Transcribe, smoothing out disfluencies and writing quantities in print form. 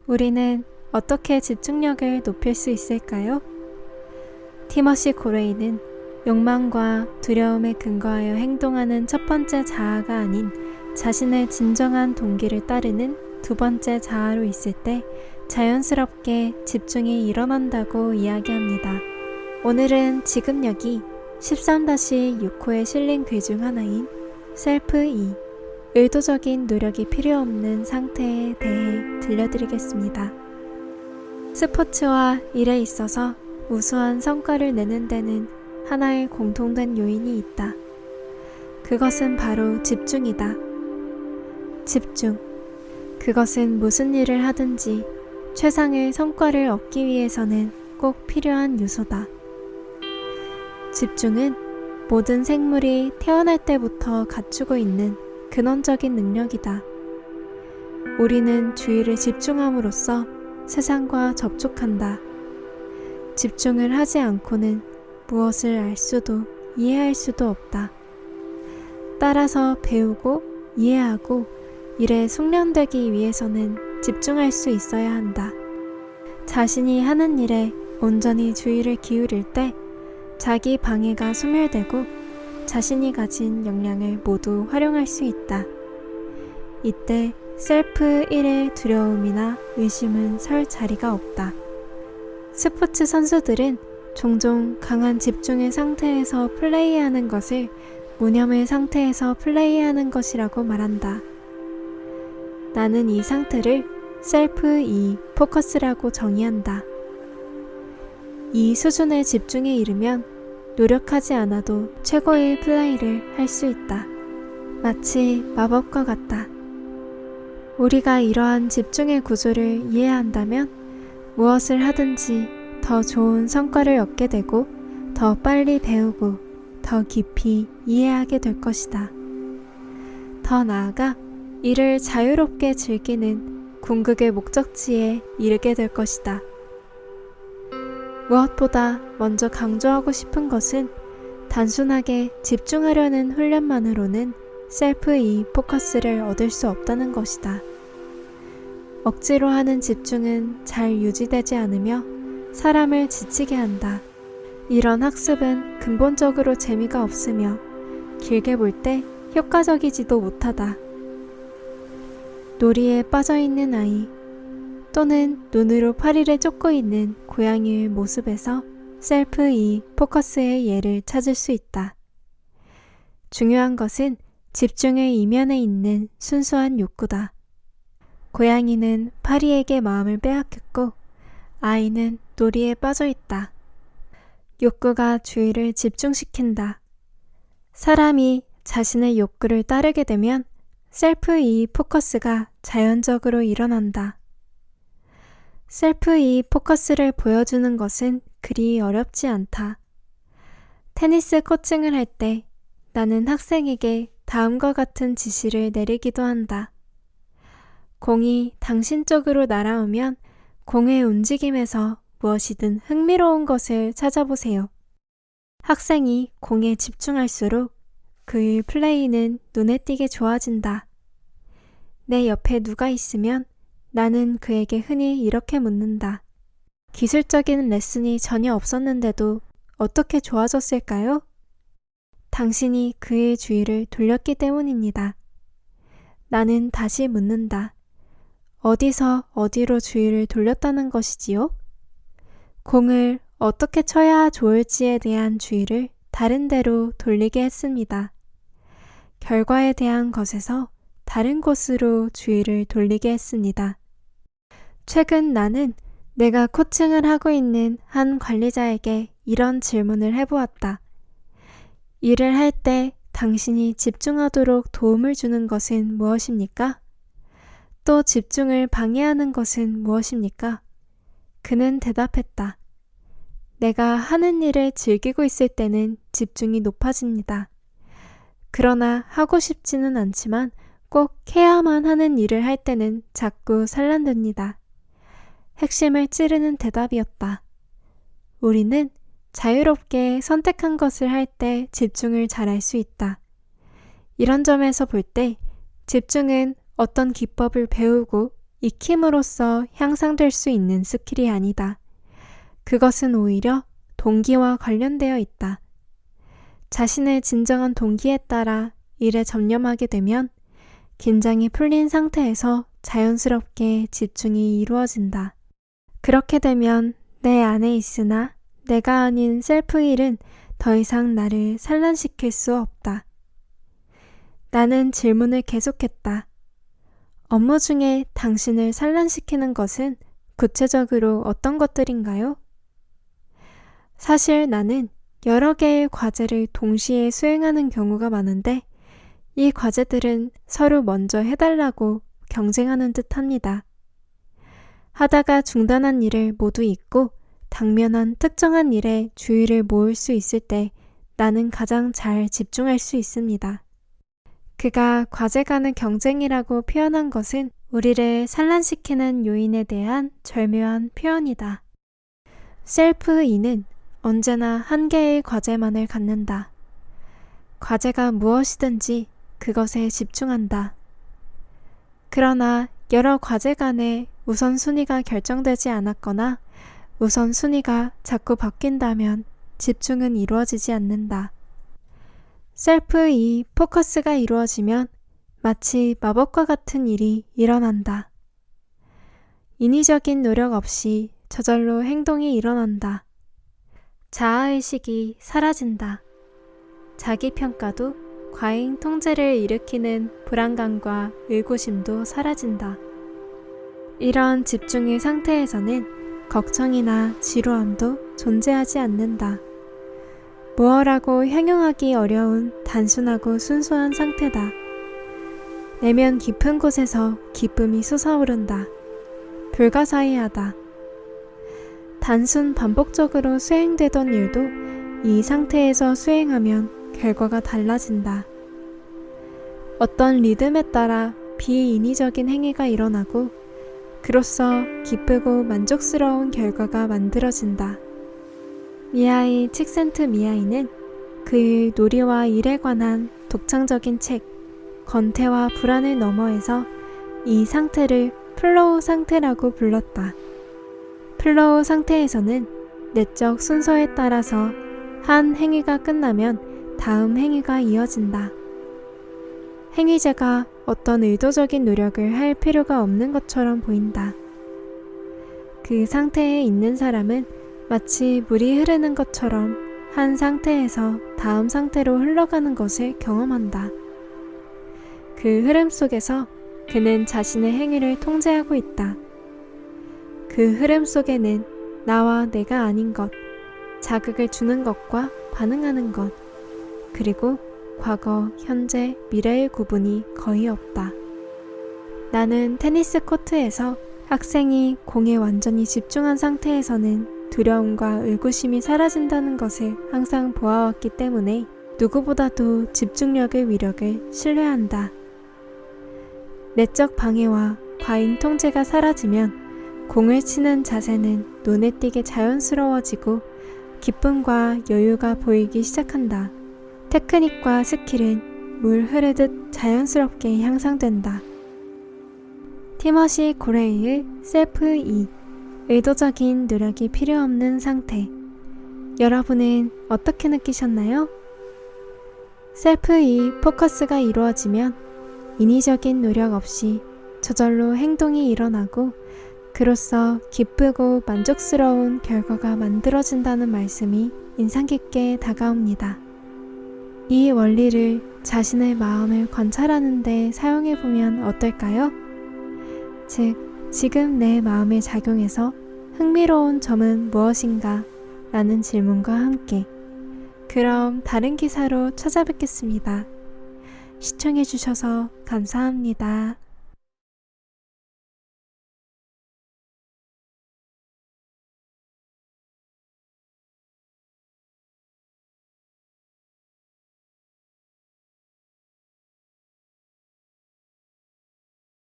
우리는 어떻게 집중력을 높일 수 있을까요? 티머시 고레이는 욕망과 두려움에 근거하여 행동하는 첫 번째 자아가 아닌 자신의 진정한 동기를 따르는 두 번째 자아로 있을 때 자연스럽게 집중이 일어난다고 이야기합니다. 오늘은 지금 여기 13-6호에 실린 글 중 하나인 셀프 E, 의도적인 노력이 필요 없는 상태에 대해 들려드리겠습니다. 스포츠와 일에 있어서 우수한 성과를 내는 데는 하나의 공통된 요인이 있다. 그것은 바로 집중이다. 집중. 그것은 무슨 일을 하든지 최상의 성과를 얻기 위해서는 꼭 필요한 요소다. 집중은 모든 생물이 태어날 때부터 갖추고 있는 근원적인 능력이다. 우리는 주의를 집중함으로써 세상과 접촉한다. 집중을 하지 않고는 무엇을 알 수도 이해할 수도 없다. 따라서 배우고 이해하고 일에 숙련되기 위해서는 집중할 수 있어야 한다. 자신이 하는 일에 온전히 주의를 기울일 때 자기 방해가 소멸되고 자신이 가진 역량을 모두 활용할 수 있다. 이때 셀프 1의 두려움이나 의심은 설 자리가 없다. 스포츠 선수들은 종종 강한 집중의 상태에서 플레이하는 것을 무념의 상태에서 플레이하는 것이라고 말한다. 나는 이 상태를 셀프 E 포커스라고 정의한다. 이 수준의 집중에 이르면 노력하지 않아도 최고의 플레이를 할 수 있다. 마치 마법과 같다. 우리가 이러한 집중의 구조를 이해한다면 무엇을 하든지 더 좋은 성과를 얻게 되고 더 빨리 배우고 더 깊이 이해하게 될 것이다. 더 나아가 이를 자유롭게 즐기는 궁극의 목적지에 이르게 될 것이다. 무엇보다 먼저 강조하고 싶은 것은 단순하게 집중하려는 훈련만으로는 셀프 E 포커스를 얻을 수 없다는 것이다. 억지로 하는 집중은 잘 유지되지 않으며 사람을 지치게 한다. 이런 학습은 근본적으로 재미가 없으며 길게 볼 때 효과적이지도 못하다. 놀이에 빠져있는 아이 또는 눈으로 파리를 쫓고 있는 고양이의 모습에서 셀프 E 포커스의 예를 찾을 수 있다. 중요한 것은 집중의 이면에 있는 순수한 욕구다. 고양이는 파리에게 마음을 빼앗겼고 아이는 놀이에 빠져 있다. 욕구가 주의를 집중시킨다. 사람이 자신의 욕구를 따르게 되면 셀프 E 포커스가 자연적으로 일어난다. 셀프 E 포커스를 보여주는 것은 그리 어렵지 않다. 테니스 코칭을 할 때 나는 학생에게 다음과 같은 지시를 내리기도 한다. 공이 당신 쪽으로 날아오면 공의 움직임에서 무엇이든 흥미로운 것을 찾아보세요. 학생이 공에 집중할수록 그의 플레이는 눈에 띄게 좋아진다. 내 옆에 누가 있으면 나는 그에게 흔히 이렇게 묻는다. 기술적인 레슨이 전혀 없었는데도 어떻게 좋아졌을까요? 당신이 그의 주의를 돌렸기 때문입니다. 나는 다시 묻는다. 어디서 어디로 주의를 돌렸다는 것이지요? 공을 어떻게 쳐야 좋을지에 대한 주의를 다른 데로 돌리게 했습니다. 결과에 대한 것에서 다른 곳으로 주의를 돌리게 했습니다. 최근 나는 내가 코칭을 하고 있는 한 관리자에게 이런 질문을 해보았다. 일을 할 때 당신이 집중하도록 도움을 주는 것은 무엇입니까? 또 집중을 방해하는 것은 무엇입니까? 그는 대답했다. 내가 하는 일을 즐기고 있을 때는 집중이 높아집니다. 그러나 하고 싶지는 않지만 꼭 해야만 하는 일을 할 때는 자꾸 산란됩니다. 핵심을 찌르는 대답이었다. 우리는 자유롭게 선택한 것을 할 때 집중을 잘할 수 있다. 이런 점에서 볼 때 집중은 어떤 기법을 배우고 익힘으로써 향상될 수 있는 스킬이 아니다. 그것은 오히려 동기와 관련되어 있다. 자신의 진정한 동기에 따라 일에 전념하게 되면 긴장이 풀린 상태에서 자연스럽게 집중이 이루어진다. 그렇게 되면 내 안에 있으나 내가 아닌 셀프 힐은 더 이상 나를 산란시킬 수 없다. 나는 질문을 계속했다. 업무 중에 당신을 산란시키는 것은 구체적으로 어떤 것들인가요? 사실 나는 여러 개의 과제를 동시에 수행하는 경우가 많은데 이 과제들은 서로 먼저 해달라고 경쟁하는 듯 합니다. 하다가 중단한 일을 모두 잊고 당면한 특정한 일에 주의를 모을 수 있을 때 나는 가장 잘 집중할 수 있습니다. 그가 과제 간의 경쟁이라고 표현한 것은 우리를 산란시키는 요인에 대한 절묘한 표현이다. 셀프 E는 언제나 한 개의 과제만을 갖는다. 과제가 무엇이든지 그것에 집중한다. 그러나 여러 과제 간에 우선순위가 결정되지 않았거나 우선순위가 자꾸 바뀐다면 집중은 이루어지지 않는다. 셀프 E 포커스가 이루어지면 마치 마법과 같은 일이 일어난다. 인위적인 노력 없이 저절로 행동이 일어난다. 자아의식이 사라진다. 자기평가도 과잉 통제를 일으키는 불안감과 의구심도 사라진다. 이런 집중의 상태에서는 걱정이나 지루함도 존재하지 않는다. 무엇라고 형용하기 어려운 단순하고 순수한 상태다. 내면 깊은 곳에서 기쁨이 솟아오른다. 불가사의하다. 단순 반복적으로 수행되던 일도 이 상태에서 수행하면 결과가 달라진다. 어떤 리듬에 따라 비인위적인 행위가 일어나고 그로써 기쁘고 만족스러운 결과가 만들어진다. 미하이 칙센트미하이는 그의 놀이와 일에 관한 독창적인 책 건태와 불안을 너머에서 이 상태를 플로우 상태라고 불렀다. 플로우 상태에서는 내적 순서에 따라서 한 행위가 끝나면 다음 행위가 이어진다. 행위자가 어떤 의도적인 노력을 할 필요가 없는 것처럼 보인다. 그 상태에 있는 사람은 마치 물이 흐르는 것처럼 한 상태에서 다음 상태로 흘러가는 것을 경험한다. 그 흐름 속에서 그는 자신의 행위를 통제하고 있다. 그 흐름 속에는 나와 내가 아닌 것, 자극을 주는 것과 반응하는 것, 그리고 과거, 현재, 미래의 구분이 거의 없다. 나는 테니스 코트에서 학생이 공에 완전히 집중한 상태에서는 두려움과 의구심이 사라진다는 것을 항상 보아왔기 때문에 누구보다도 집중력의 위력을 신뢰한다. 내적 방해와 과잉 통제가 사라지면 공을 치는 자세는 눈에 띄게 자연스러워지고 기쁨과 여유가 보이기 시작한다. 테크닉과 스킬은 물 흐르듯 자연스럽게 향상된다. 티머시 고레이의 셀프 E, 의도적인 노력이 필요 없는 상태. 여러분은 어떻게 느끼셨나요? 셀프 E 포커스가 이루어지면 인위적인 노력 없이 저절로 행동이 일어나고 그로써 기쁘고 만족스러운 결과가 만들어진다는 말씀이 인상 깊게 다가옵니다. 이 원리를 자신의 마음을 관찰하는 데 사용해보면 어떨까요? 즉, 지금 내 마음에 작용해서 흥미로운 점은 무엇인가? 라는 질문과 함께 그럼 다른 기사로 찾아뵙겠습니다. 시청해주셔서 감사합니다.